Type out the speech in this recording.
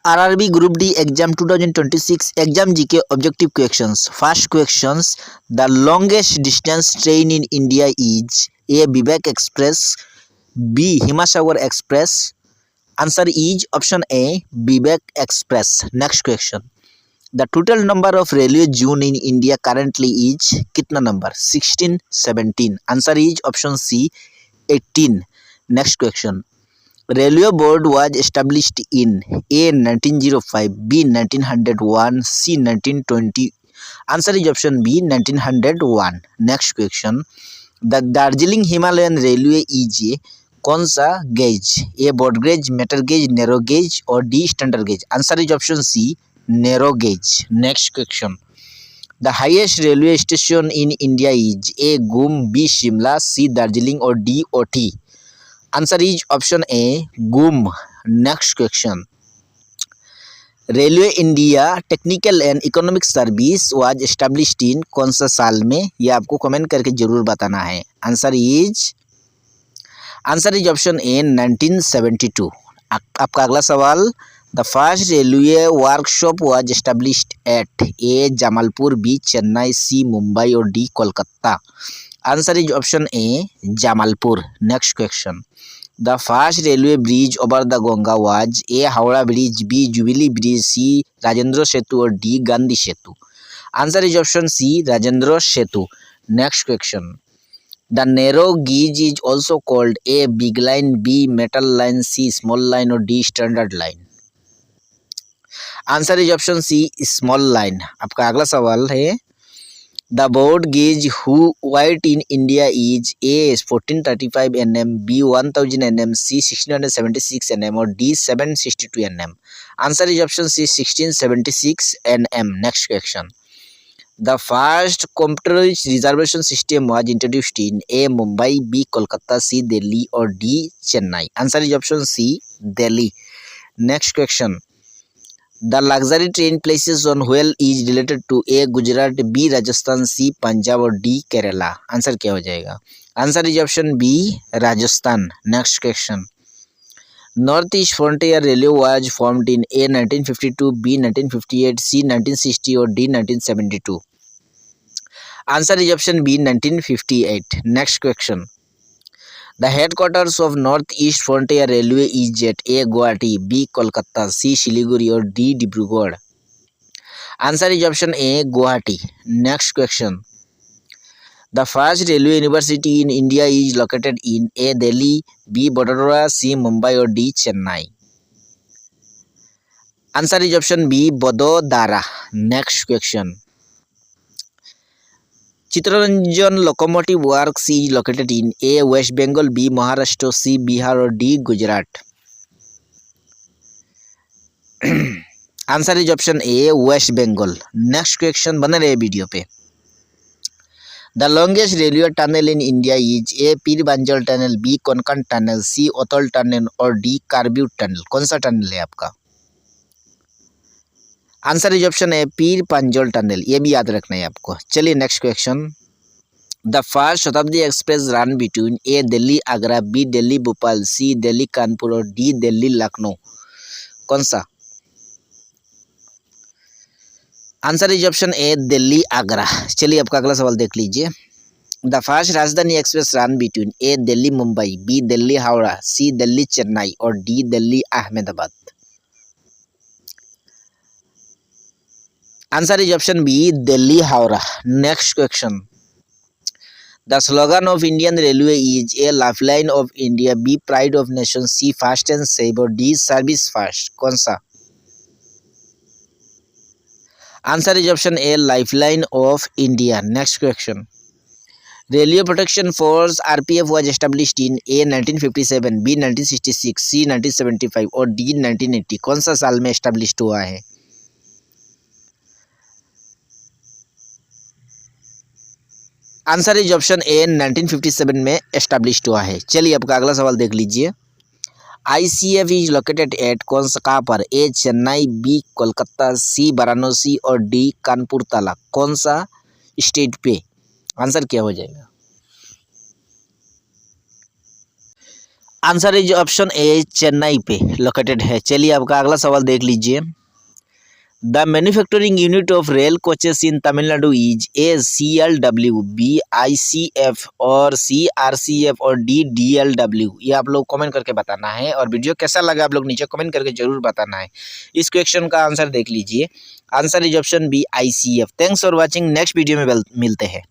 RRB Group D exam 2026 exam GK objective questions. First questions: the longest distance train in India is A. Vivek Express, B. Himasagar Express. Answer is option A, Vivek Express. Next question: the total number of railway zone in India currently is कितना number? 16, 17. Answer is option C, 18. Next question: Railway Board was established in A. 1905, B. 1901, C. 1920. Answer is option B, 1901. Next question: the Darjeeling Himalayan Railway is a कौन सा gauge? A broad gauge, metal gauge, narrow gauge और D standard gauge. Answer is option C, narrow gauge. Next question: the highest railway station in India is A Ghum, B Shimla, C Darjeeling और D Ooty. Answer is option A, Ghum. Next question: railway India technical and economic service was established in कौन सा साल में? ये आपको comment करके जरूर बताना है. Answer is option A, 1972. आपका अगला सवाल: the first railway workshop was established at A Jamalpur, B Chennai, C Mumbai और D Kolkata. Answer is option A, Jamalpur. Next question: the first railway bridge over the Ganga was A Howrah bridge, B Jubilee bridge, C Rajendra Setu और D Gandhi Setu. Answer is option C, Rajendra Setu. Next question: the narrow gauge is also called a big line, B metal line, C small line और D standard line. Answer is option C, small line. आपका अगला सवाल है: the broad gauge width in India is A 1435 nm, B 1000 nm, C 1676 nm और D 762 nm. Answer is option C, 1676 nm. Next question: the first computerised reservation system was introduced in A Mumbai, B Kolkata, C Delhi और D Chennai. Answer is option C, Delhi. Next question: the luxury train places on wheels is related to A Gujarat, B Rajasthan, C Punjab और D Kerala. Answer क्या हो जाएगा? Answer is option B, Rajasthan. Next question: north east frontier railway was formed in A 1952, B 1958, C 1960 और D 1972. Answer is option B, 1958. Next question: the headquarters of north east frontier railway is at A Guwahati, B Kolkata, सी सिलीगुड़ी और D Dibrugarh. Answer is option A, Guwahati. Next question: the first railway university in India is located in A Delhi, B Vadodara, C Mumbai और D Chennai. Answer is option B, Vadodara. Next question: Chittaranjan locomotive works is located in A West Bengal, B Maharashtra, C Bihar और D Gujarat. Answer is option A, West Bengal. Next question, बने रहे video पे. The longest railway tunnel in India is A Pir बांजल tunnel, B Konkan tunnel, C ओतल tunnel और D कार्ब्यूट tunnel. कौन सा tunnel है आपका? Answer is option A, Pir पांजल tunnel. ये भी याद रखना है आपको. चलिए next question: the first Shatabdi express run between A Delhi Agra, B Delhi Bhopal, C Delhi Kanpur और डी दिल्ली लखनऊ. कौन सा? Answer is option A, Delhi Agra. चलिए आपका अगला सवाल देख लीजिए. The first Rajdhani express run between A Delhi Mumbai, B Delhi Howrah, C Delhi Chennai और D Delhi Ahmedabad. Answer is option B, Delhi Howrah. Next question: the slogan of Indian railway is A lifeline of India, B pride of nation, C fast and safe और D service first. कौन सा? Answer is option A, lifeline of India. Next question: railway protection force RPF was established in A 1957, B 1966, C 1975 और D 1980. कौन सा साल में established हुआ है? आंसर इज ऑप्शन ए, 1957 में एस्टेब्लिश्ड हुआ है. चलिए आपका अगला सवाल देख लीजिए. आईसीएफ इज लोकेटेड एट कौन सा, कहाँ पर? ए चेन्नई, बी कोलकाता, सी वाराणसी और डी कानपुर ताला. कौन सा स्टेट पे? आंसर क्या हो जाएगा? आंसर इज ऑप्शन ए, चेन्नई पे लोकेटेड है। चलिए आपका अगला सवाल देख लीजिए। The manufacturing unit of rail coaches in Tamil Nadu is a CLW, B ICF और C RCF और D DLW। ये आप लोग कमेंट करके बताना है और वीडियो कैसा लगा आप लोग नीचे कमेंट करके जरूर बताना है। इस क्वेश्चन का आंसर देख लीजिए। Answer is option B ICF। Thanks for watching. Next video में मिलते हैं।